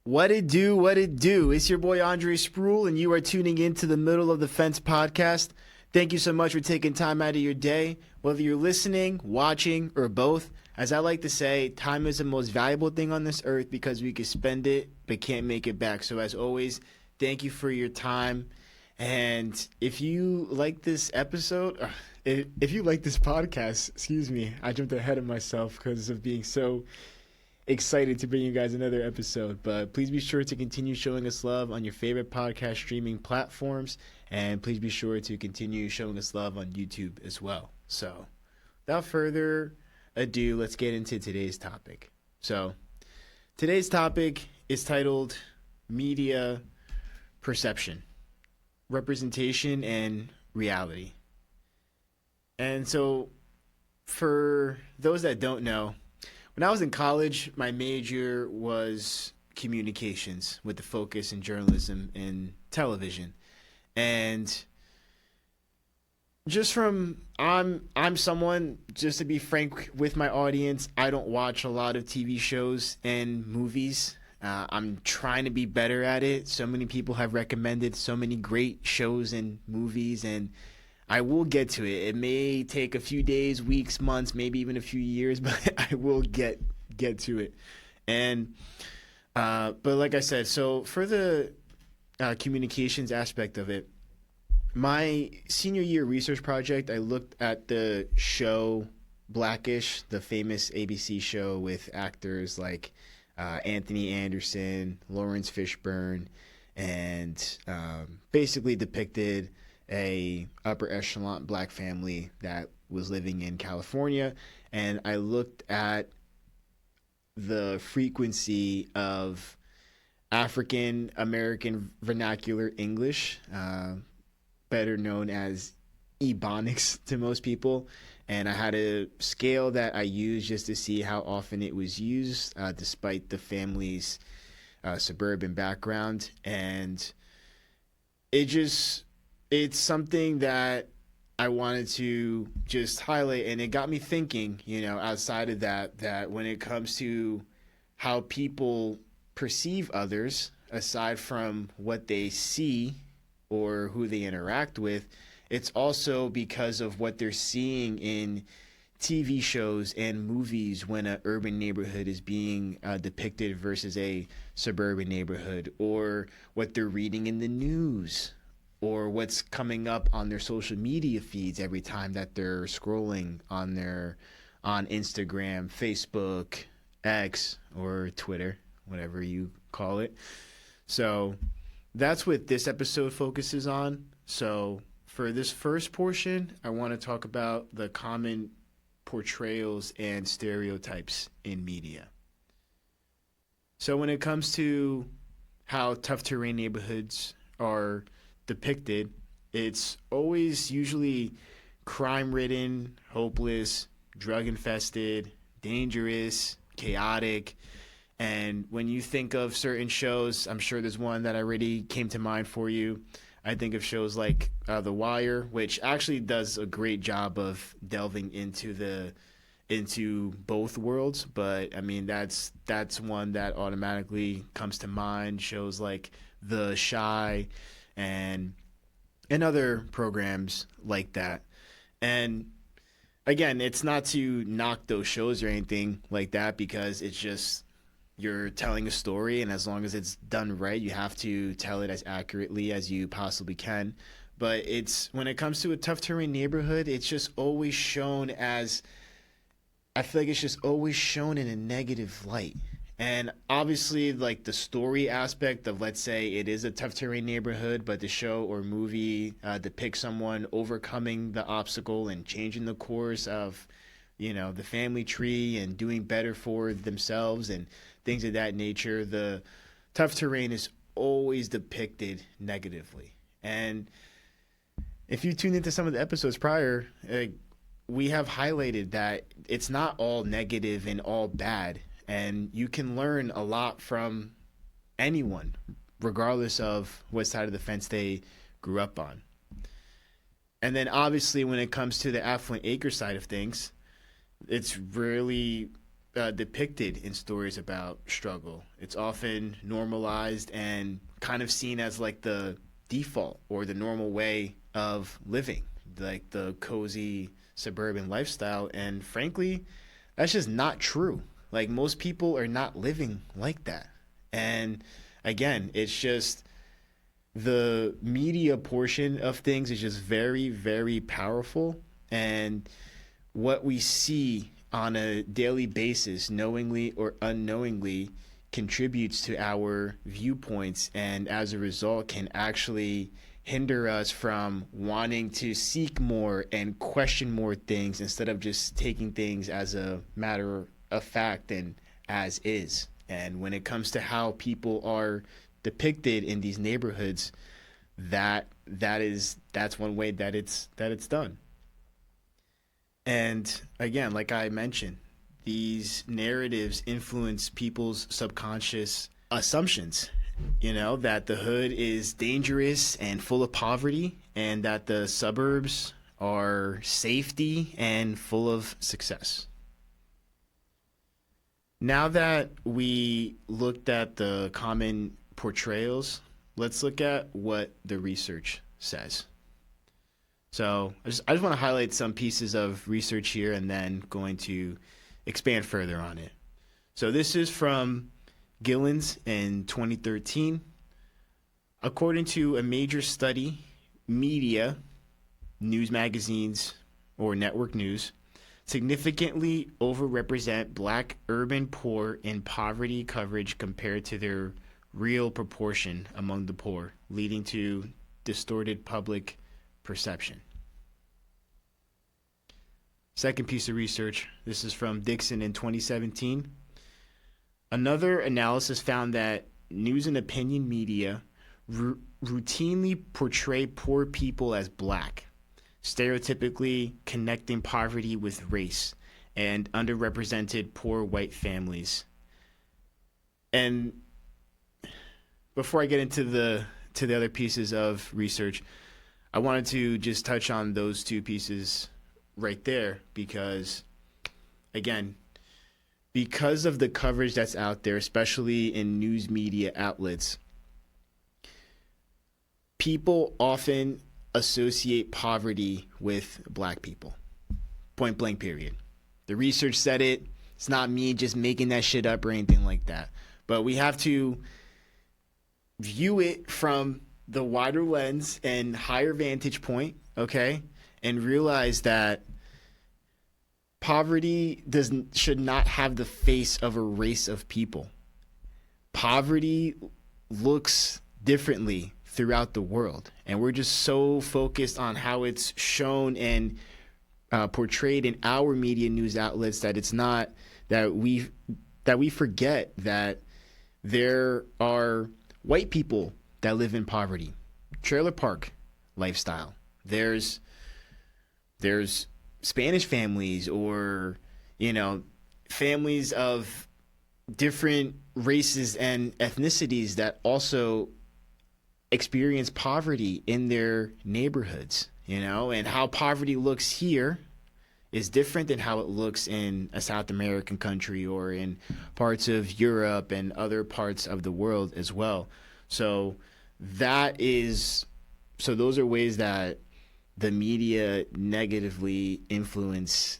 What it do, what it do. It's your boy Andre Sproul, and you are tuning in to the Middle of the Fence podcast. Thank you so much for taking time out of your day, whether you're listening, watching, or both. As I like to say, time is the most valuable thing on this earth because we can spend it but can't make it back. So as always, thank you for your time. And if you like this episode, if you like this podcast, excuse me, I jumped ahead of myself because of being so excited to bring you guys another episode. But please be sure to continue showing us love on your favorite podcast streaming platforms, and please be sure to continue showing us love on YouTube as well. So without further ado, let's get into today's topic. So today's topic is titled Media Perception, Representation, and Reality. And so for those that don't know, when I was in college, my major was communications with the focus in journalism and television. And I'm someone, just to be frank with my audience, I don't watch a lot of TV shows and movies. I'm trying to be better at it. So many people have recommended so many great shows and movies, and I will get to it. It may take a few days, weeks, months, maybe even a few years, but I will get to it. And but like I said, so for the communications aspect of it, my senior year research project, I looked at the show Blackish, the famous ABC show with actors like Anthony Anderson, Lawrence Fishburne, and basically depicted a upper echelon black family that was living in California. And I looked at the frequency of African American vernacular English, better known as Ebonics to most people. And I had a scale that I used just to see how often it was used, despite the family's suburban background. And it's something that I wanted to just highlight, and it got me thinking, outside of that when it comes to how people perceive others, aside from what they see or who they interact with, it's also because of what they're seeing in TV shows and movies when an urban neighborhood is being depicted versus a suburban neighborhood, or what they're reading in the news, or what's coming up on their social media feeds every time that they're scrolling on Instagram, Facebook, X, or Twitter, whatever you call it. So that's what this episode focuses on. So for this first portion, I want to talk about the common portrayals and stereotypes in media. So when it comes to how tough terrain neighborhoods are depicted, it's always usually crime-ridden, hopeless, drug-infested, dangerous, chaotic. And when you think of certain shows, I'm sure there's one that already came to mind for you. I think of shows like The Wire, which actually does a great job of delving into both worlds. But I mean, that's one that automatically comes to mind. Shows like The Chi and other programs like that. And again, it's not to knock those shows or anything like that, because it's just, you're telling a story, and as long as it's done right, you have to tell it as accurately as you possibly can. But when it comes to a tough terrain neighborhood, it's just always shown as, I feel like it's just always shown in a negative light. And obviously, like, the story aspect of, let's say it is a tough terrain neighborhood, but the show or movie depicts someone overcoming the obstacle and changing the course of, the family tree and doing better for themselves and things of that nature. The tough terrain is always depicted negatively. And if you tuned into some of the episodes prior, we have highlighted that it's not all negative and all bad. And you can learn a lot from anyone, regardless of what side of the fence they grew up on. And then obviously when it comes to the Affluent Acres side of things, it's really depicted in stories about struggle. It's often normalized and kind of seen as like the default or the normal way of living, like the cozy suburban lifestyle. And frankly, that's just not true. Like most people are not living like that. And again, it's just the media portion of things is just very, very powerful. And what we see on a daily basis, knowingly or unknowingly, contributes to our viewpoints, and as a result can actually hinder us from wanting to seek more and question more things instead of just taking things as a matter of fact and as is. And when it comes to how people are depicted in these neighborhoods, that's one way that it's done. And again, like I mentioned, these narratives influence people's subconscious assumptions, that the hood is dangerous and full of poverty, and that the suburbs are safety and full of success. Now that we looked at the common portrayals, let's look at what the research says. So I just want to highlight some pieces of research here and then going to expand further on it. So this is from Gillens in 2013. According to a major study, media, news magazines, or network news significantly overrepresent Black urban poor in poverty coverage compared to their real proportion among the poor, leading to distorted public perception. Second piece of research, this is from Dixon in 2017. Another analysis found that news and opinion media routinely portray poor people as Black, stereotypically connecting poverty with race and underrepresented poor white families. And before I get into the other pieces of research, I wanted to just touch on those two pieces right there because, again, because of the coverage that's out there, especially in news media outlets, people often associate poverty with Black people. Point blank, period. The research said it. It's not me just making that shit up or anything like that. But we have to view it from the wider lens and higher vantage point, okay? And realize that poverty should not have the face of a race of people. Poverty looks differently throughout the world, and we're just so focused on how it's shown and portrayed in our media news outlets that it's not that we forget that there are white people that live in poverty, trailer park lifestyle. There's Spanish families or, families of different races and ethnicities that also experience poverty in their neighborhoods, and how poverty looks here is different than how it looks in a South American country or in parts of Europe and other parts of the world as well. So those are ways that the media negatively influences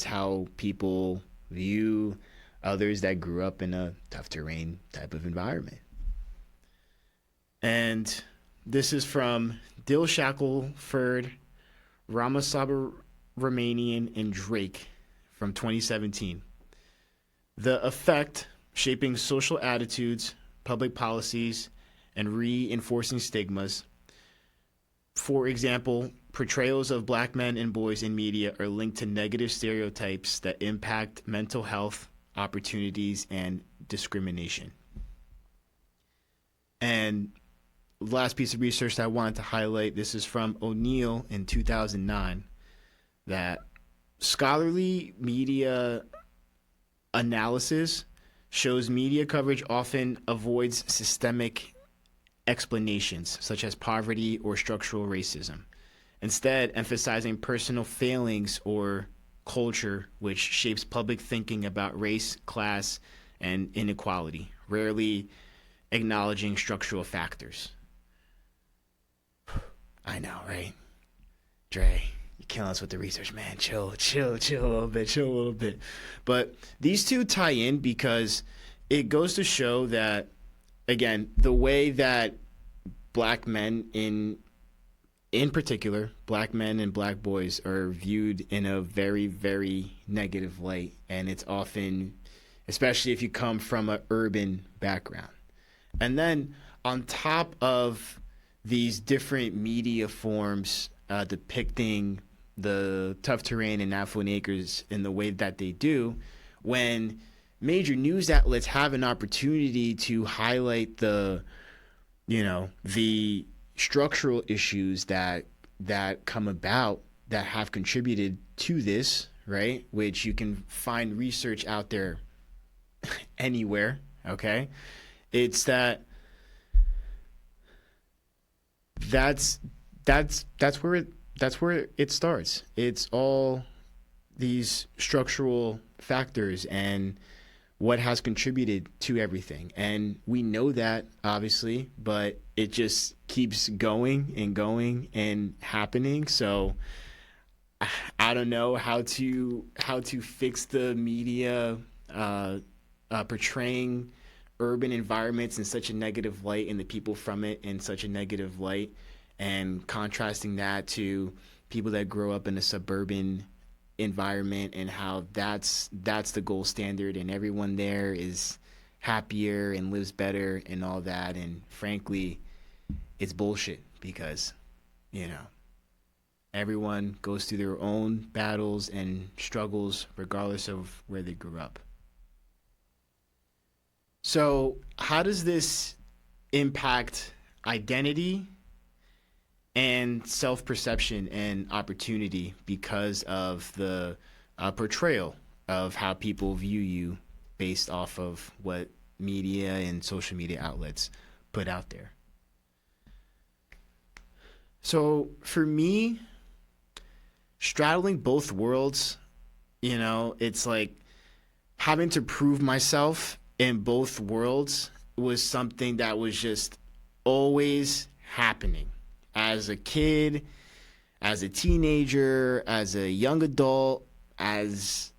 how people view others that grew up in a tough terrain type of environment. And this is from Dill Shackelford, Ramasubramanian, and Drake from 2017. The effect shaping social attitudes, public policies, and reinforcing stigmas. For example, portrayals of Black men and boys in media are linked to negative stereotypes that impact mental health, opportunities, and discrimination. And the last piece of research that I wanted to highlight, this is from O'Neill in 2009, that scholarly media analysis shows media coverage often avoids systemic explanations such as poverty or structural racism, instead emphasizing personal failings or culture which shapes public thinking about race, class, and inequality, rarely acknowledging structural factors. I know, right? Dre, you're killing us with the research, man. Chill a little bit. But these two tie in because it goes to show that, again, the way that black men in particular, black men and black boys are viewed in a very, very negative light. And it's often, especially if you come from an urban background. And then on top of these different media forms depicting the tough terrain and Affluent Acres in the way that they do, when major news outlets have an opportunity to highlight the structural issues that come about that have contributed to this, right? Which you can find research out there anywhere, okay? It's that's where it starts. It's all these structural factors and what has contributed to everything. And we know that, obviously, but it just keeps going and happening. So I don't know how to fix the media portraying urban environments in such a negative light and the people from it in such a negative light, and contrasting that to people that grow up in a suburban environment and how that's the gold standard and everyone there is happier and lives better and all that. And frankly, it's bullshit because, everyone goes through their own battles and struggles regardless of where they grew up. So how does this impact identity and self-perception and opportunity because of the portrayal of how people view you based off of what media and social media outlets put out there? So for me, straddling both worlds, it's like having to prove myself in both worlds was something that was just always happening. As a kid, as a teenager, as a young adult, as,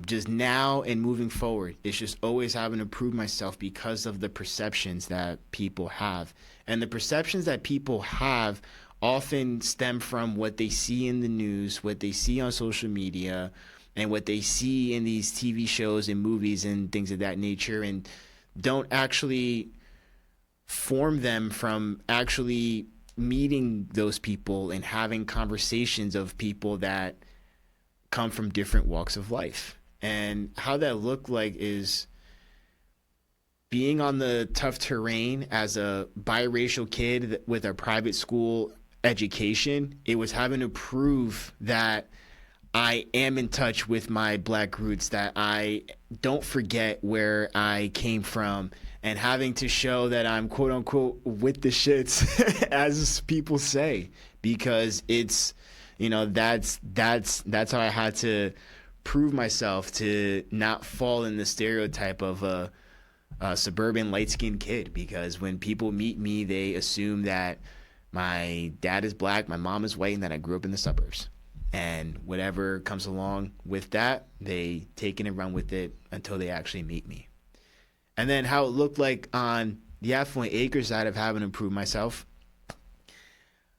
just now and moving forward. It's just always having to prove myself because of the perceptions that people have. And the perceptions that people have often stem from what they see in the news, what they see on social media, and what they see in these TV shows and movies and things of that nature, and don't actually form them from actually meeting those people and having conversations of people that come from different walks of life. And how that looked like is being on the tough terrain as a biracial kid with a private school education. It was having to prove that I am in touch with my black roots, that I don't forget where I came from, and having to show that I'm quote unquote with the shits, as people say, because it's, that's how I had to prove myself to not fall in the stereotype of a suburban light-skinned kid. Because when people meet me, they assume that my dad is black, my mom is white, and that I grew up in the suburbs. And whatever comes along with that, they take it and run with it until they actually meet me. And then how it looked like on the Affluent Acres side of having to prove myself.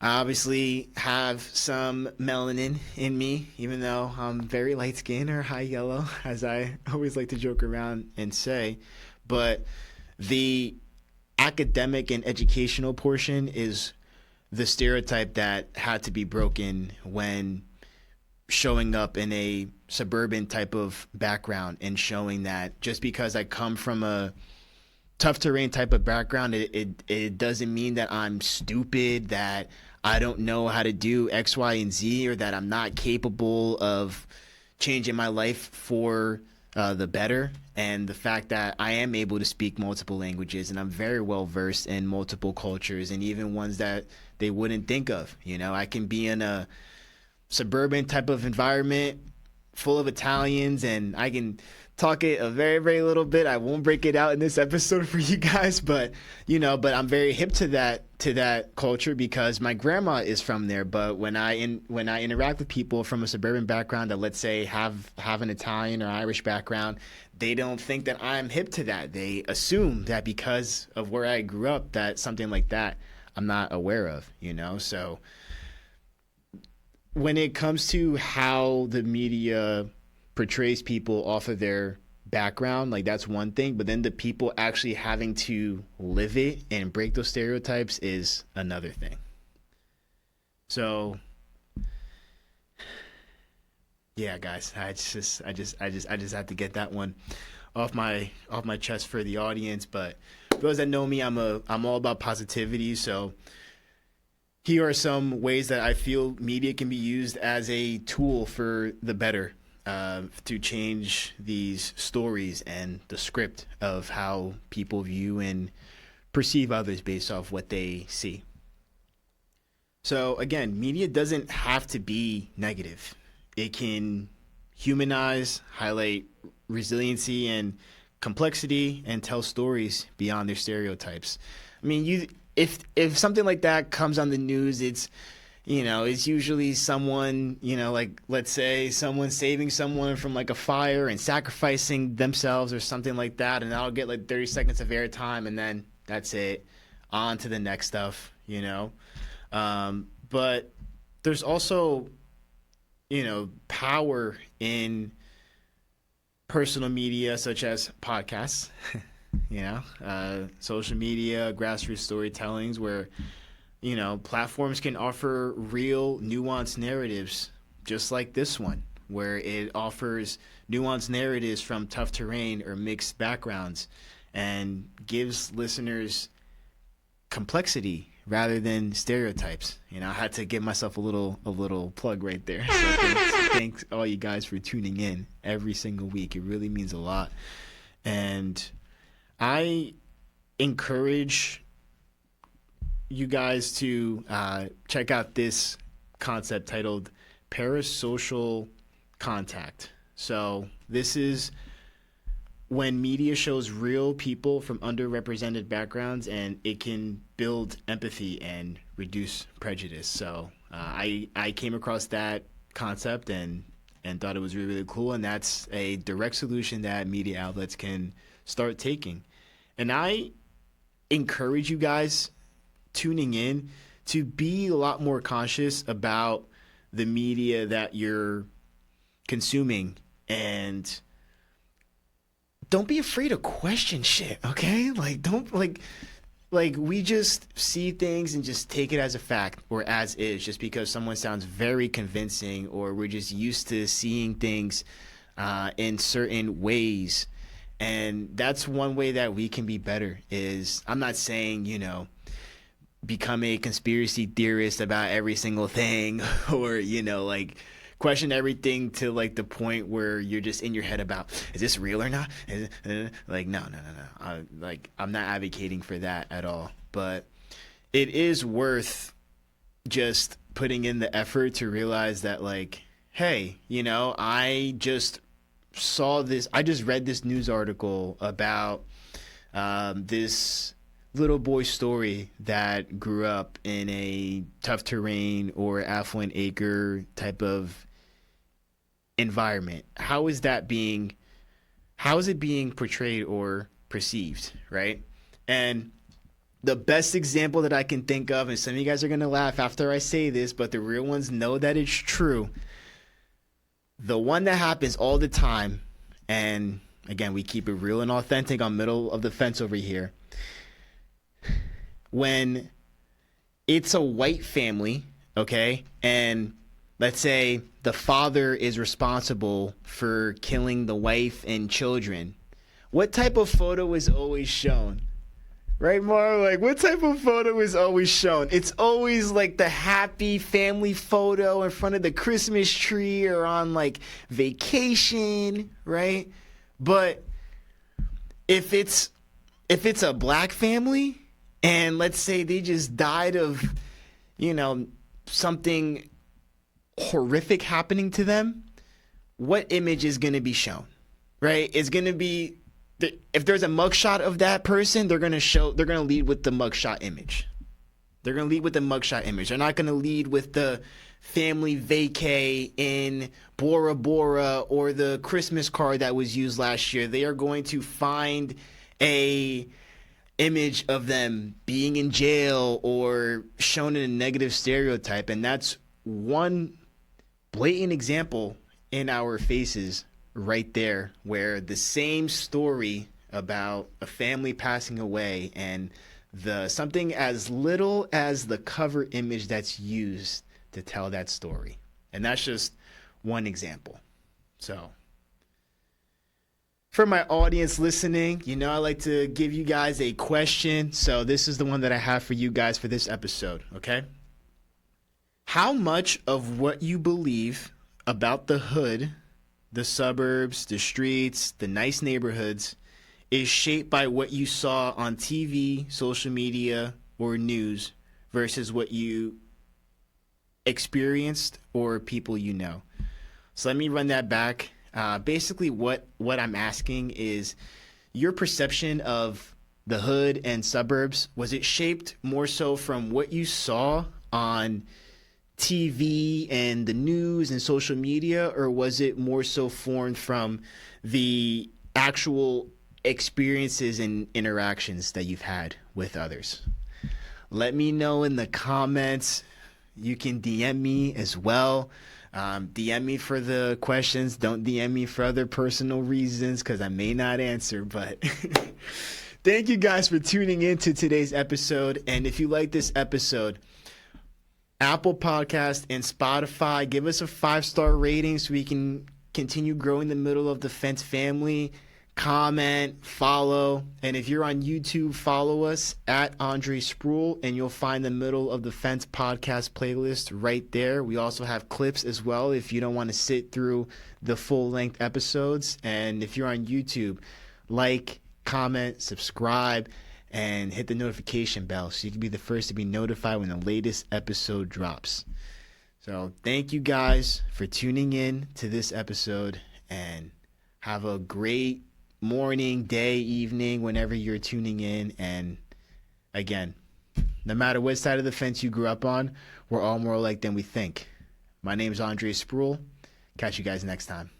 I obviously have some melanin in me, even though I'm very light skinned or high yellow, as I always like to joke around and say. But the academic and educational portion is the stereotype that had to be broken when showing up in a suburban type of background, and showing that just because I come from a tough terrain type of background, it doesn't mean that I'm stupid, that I don't know how to do X, Y, and Z, or that I'm not capable of changing my life for the better. And the fact that I am able to speak multiple languages and I'm very well versed in multiple cultures, and even ones that they wouldn't think of. I can be in a suburban type of environment, full of Italians, and I can talk it a very, very little bit. I won't break it out in this episode for you guys, but but I'm very hip to that culture because my grandma is from there. But when I interact with people from a suburban background that, let's say, have an Italian or Irish background, they don't think that I'm hip to that. They assume that because of where I grew up, that something like that I'm not aware of, So when it comes to how the media portrays people off of their background, like, that's one thing, but then the people actually having to live it and break those stereotypes is another thing. So yeah, guys, I just have to get that one off my chest for the audience. But for those that know me, I'm all about positivity. So here are some ways that I feel media can be used as a tool for the better, to change these stories and the script of how people view and perceive others based off what they see. So again, media doesn't have to be negative. It can humanize, highlight resiliency and complexity, and tell stories beyond their stereotypes. I mean, if something like that comes on the news, it's usually someone, like, let's say someone saving someone from like a fire and sacrificing themselves or something like that, and that'll get like 30 seconds of airtime, and then that's it. On to the next stuff, But there's also, power in personal media such as podcasts, social media, grassroots storytellings, where platforms can offer real nuanced narratives, just like this one, where it offers nuanced narratives from tough terrain or mixed backgrounds and gives listeners complexity rather than stereotypes. I had to give myself a little plug right there. So thanks all you guys for tuning in every single week. It really means a lot. And I encourage you guys to check out this concept titled parasocial contact. So this is when media shows real people from underrepresented backgrounds, and it can build empathy and reduce prejudice. So I came across that concept and thought it was really, really cool, and that's a direct solution that media outlets can start taking. And I encourage you guys tuning in to be a lot more conscious about the media that you're consuming, and don't be afraid to question shit, okay? Like, don't we just see things and just take it as a fact or as is, just because someone sounds very convincing, or we're just used to seeing things in certain ways. And that's one way that we can be better. Is, I'm not saying, become a conspiracy theorist about every single thing, or, question everything to like the point where you're just in your head about, is this real or not? Is it, no. I'm not advocating for that at all. But it is worth just putting in the effort to realize that, like, hey, I just read this news article about this little boy story that grew up in a tough terrain or affluent acre type of environment. How is it being portrayed or perceived, right? And the best example that I can think of, and some of you guys are going to laugh after I say this, but the real ones know that it's true. The one that happens all the time, and again, we keep it real and authentic on middle of the fence over here. When it's a white family, okay, and let's say the father is responsible for killing the wife and children, what type of photo is always shown? Right, Mar? Like, what type of photo is always shown? It's always like the happy family photo in front of the Christmas tree or on like vacation, right? But if it's a black family, and let's say they just died of, something horrific happening to them, what image is going to be shown, right? It's going to be, if there's a mugshot of that person, they're going to lead with the mugshot image. They're going to lead with the mugshot image. They're not going to lead with the family vacay in Bora Bora or the Christmas card that was used last year. They are going to find a image of them being in jail or shown in a negative stereotype. And that's one blatant example in our faces right there, where the same story about a family passing away and something as little as the cover image that's used to tell that story. And that's just one example. So for my audience listening, I like to give you guys a question. So this is the one that I have for you guys for this episode, okay? How much of what you believe about the hood, the suburbs, the streets, the nice neighborhoods is shaped by what you saw on TV, social media, or news versus what you experienced or people you know? So let me run that back. Basically, what I'm asking is your perception of the hood and suburbs. Was it shaped more so from what you saw on TV and the news and social media, or was it more so formed from the actual experiences and interactions that you've had with others? Let me know in the comments. You can DM me as well. DM me for the questions. Don't DM me for other personal reasons because I may not answer. But thank you guys for tuning in to today's episode. And if you like this episode, Apple Podcast and Spotify, give us a 5-star rating so we can continue growing the Middle of the Fence family. Comment, follow, and if you're on YouTube, follow us at Andre Sproul, and you'll find the Middle of the Fence podcast playlist right there. We also have clips as well if you don't want to sit through the full-length episodes. And if you're on YouTube, like, comment, subscribe, and hit the notification bell so you can be the first to be notified when the latest episode drops. So thank you guys for tuning in to this episode, and have a great morning, day, evening, whenever you're tuning in. And again, no matter what side of the fence you grew up on, we're all more alike than we think. My name is Andre Sproul. Catch you guys next time.